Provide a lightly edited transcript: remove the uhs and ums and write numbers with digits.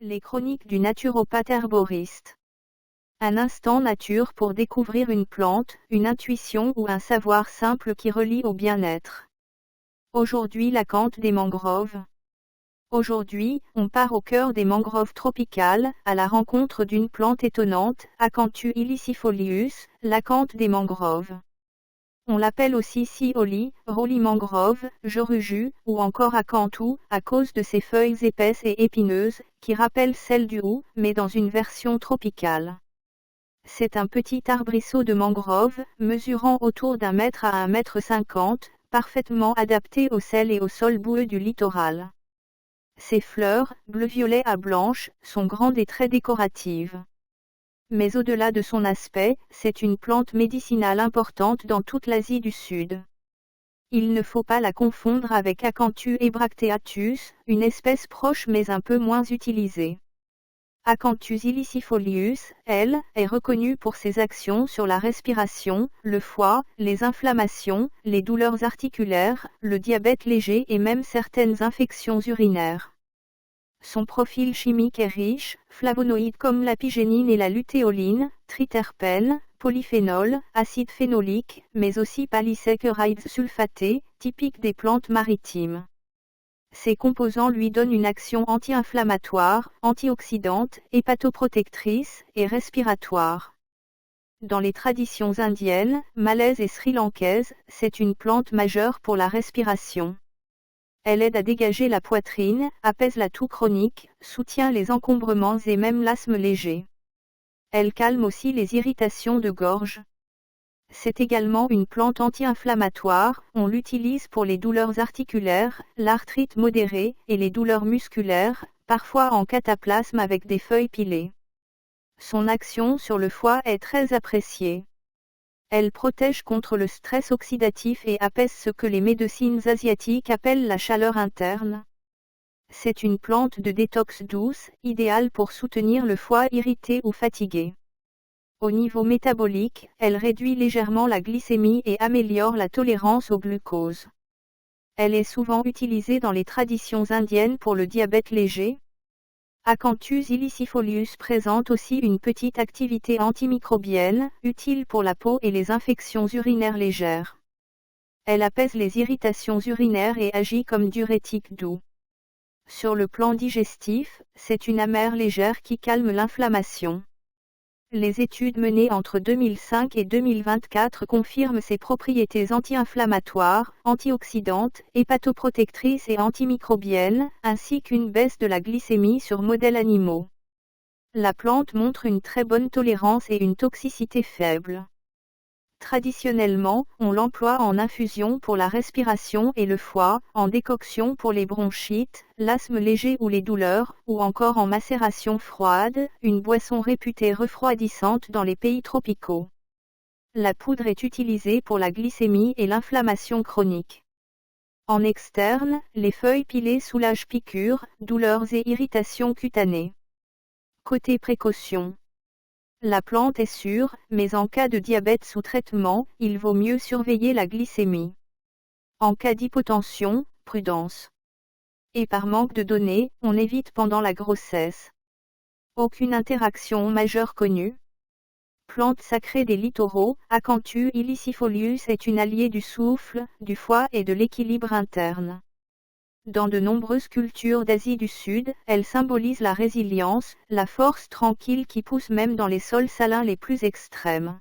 Les chroniques du naturopathe herboriste. Un instant nature pour découvrir une plante, une intuition ou un savoir simple qui relie au bien-être. Aujourd'hui l'acanthe des mangroves. Aujourd'hui, on part au cœur des mangroves tropicales, à la rencontre d'une plante étonnante, Acanthus ilicifolius, l'acanthe des mangroves. On l'appelle aussi sioli, roulis mangrove, joruju, ou encore acanthou, à cause de ses feuilles épaisses et épineuses, qui rappellent celles du hou, mais dans une version tropicale. C'est un petit arbrisseau de mangrove, mesurant autour d'1 mètre à 1,50 m, parfaitement adapté au sel et au sol boueux du littoral. Ses fleurs, bleu-violet à blanches, sont grandes et très décoratives. Mais au-delà de son aspect, c'est une plante médicinale importante dans toute l'Asie du Sud. Il ne faut pas la confondre avec Acanthus ebracteatus, une espèce proche mais un peu moins utilisée. Acanthus ilicifolius, elle, est reconnue pour ses actions sur la respiration, le foie, les inflammations, les douleurs articulaires, le diabète léger et même certaines infections urinaires. Son profil chimique est riche, flavonoïdes comme l'apigénine et la lutéoline, triterpènes, polyphénols, acide phénolique, mais aussi polysaccharides sulfatés, typiques des plantes maritimes. Ces composants lui donnent une action anti-inflammatoire, antioxydante, hépatoprotectrice et respiratoire. Dans les traditions indiennes, malaises et sri-lankaises, c'est une plante majeure pour la respiration. Elle aide à dégager la poitrine, apaise la toux chronique, soutient les encombrements et même l'asthme léger. Elle calme aussi les irritations de gorge. C'est également une plante anti-inflammatoire, on l'utilise pour les douleurs articulaires, l'arthrite modérée et les douleurs musculaires, parfois en cataplasme avec des feuilles pilées. Son action sur le foie est très appréciée. Elle protège contre le stress oxydatif et apaise ce que les médecines asiatiques appellent la chaleur interne. C'est une plante de détox douce, idéale pour soutenir le foie irrité ou fatigué. Au niveau métabolique, elle réduit légèrement la glycémie et améliore la tolérance au glucose. Elle est souvent utilisée dans les traditions indiennes pour le diabète léger. Acanthus ilicifolius présente aussi une petite activité antimicrobienne, utile pour la peau et les infections urinaires légères. Elle apaise les irritations urinaires et agit comme diurétique doux. Sur le plan digestif, c'est une amère légère qui calme l'inflammation. Les études menées entre 2005 et 2024 confirment ses propriétés anti-inflammatoires, antioxydantes, hépatoprotectrices et antimicrobiennes, ainsi qu'une baisse de la glycémie sur modèles animaux. La plante montre une très bonne tolérance et une toxicité faible. Traditionnellement, on l'emploie en infusion pour la respiration et le foie, en décoction pour les bronchites, l'asthme léger ou les douleurs, ou encore en macération froide, une boisson réputée refroidissante dans les pays tropicaux. La poudre est utilisée pour la glycémie et l'inflammation chronique. En externe, les feuilles pilées soulagent piqûres, douleurs et irritations cutanées. Côté précaution. La plante est sûre, mais en cas de diabète sous traitement, il vaut mieux surveiller la glycémie. En cas d'hypotension, prudence. Et par manque de données, on évite pendant la grossesse. Aucune interaction majeure connue. Plante sacrée des littoraux, Acanthus ilicifolius est une alliée du souffle, du foie et de l'équilibre interne. Dans de nombreuses cultures d'Asie du Sud, elle symbolise la résilience, la force tranquille qui pousse même dans les sols salins les plus extrêmes.